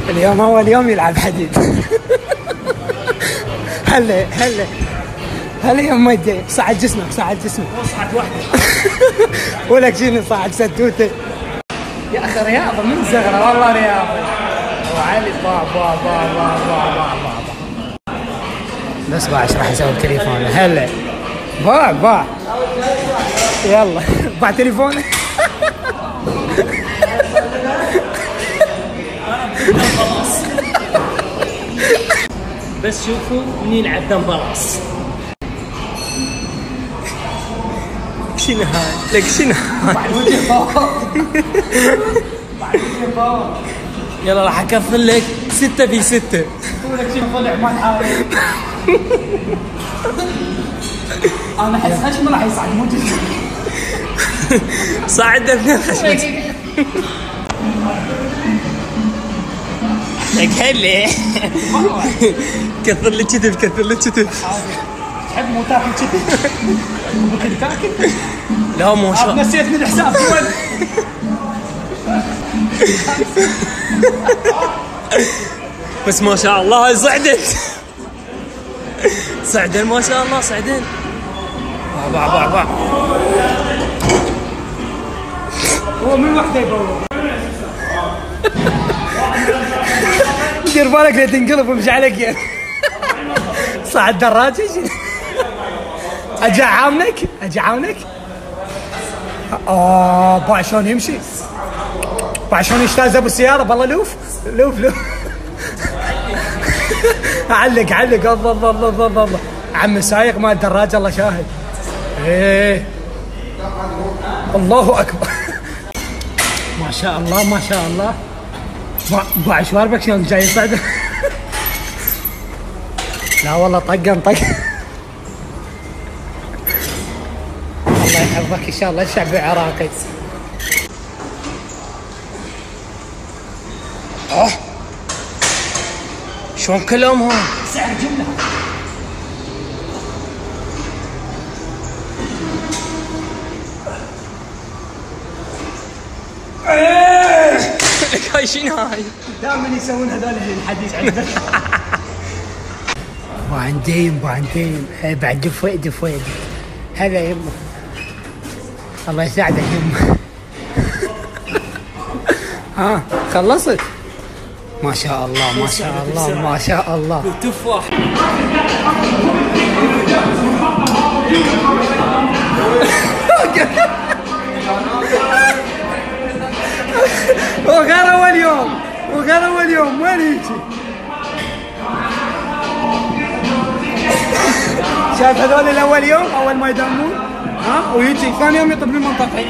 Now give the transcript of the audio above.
اليوم اول يوم يلعب حديد. هلا هلا هلا يا مجدي، صعد جسمك صعد جسمك. صعد واحده. ولك شنو صعد ستوته يا اخي. رياضه من صغره والله رياضه. وعلي با با با با با با با. بس باع ايش راح يسوي بتليفونه. هلا باع باع يلا باع تليفونه. بس شوفوا منين يلعب دمبلاص. شنو هاي؟ لك شنو هاي؟ بعد وجه باور. يلا راح اكفل لك 6 في 6. ولك شنو طلع ما تحاول. انا احس خشمه راح يصعد مو جسمه. صعد ابن خشمك. لك هلا. كثر لي كتف كثر لي كتف. تحب مو تاكل كتف؟ ممكن تاكل؟ لا مو شاء. نسيت من الحساب وين؟ بس ما شاء الله هاي صعدت. صعدين ما شاء الله صعدين. باع باع باع. هو من وحده يبور. دير بالك لا تنقلب ومشي عليك يعني. صعد دراجه. اجي اعاونك اجي اعاونك. باع شلون يمشي. باع شلون يجتاز ابو السياره. بالله لوف لوف لوف. علق علق. الله الله الله الله الله. عم السايق مال الدراجه الله شاهد. ايه الله اكبر. ما شاء الله ما شاء الله. باع شواربك شلون جاي يصعد. لا والله طقن طق. الله يحفظك ان شاء الله الشعب العراقي. شلون كلامهم؟ سعر جمله. هاي شنو هاي؟ دائما يسوون هذول الحديث عندنا. بعندين بعدين بعد دفوي دفوي. هذا يمه الله يساعدك يمه. ها خلصت. ما شاء الله ما شاء الله ما شاء الله. تفاح. وغير اول يوم وغير اول يوم وين يجي. شايف هذول الاول يوم اول ما يدمون ها ويجي ثاني يوم يطب المنطقه.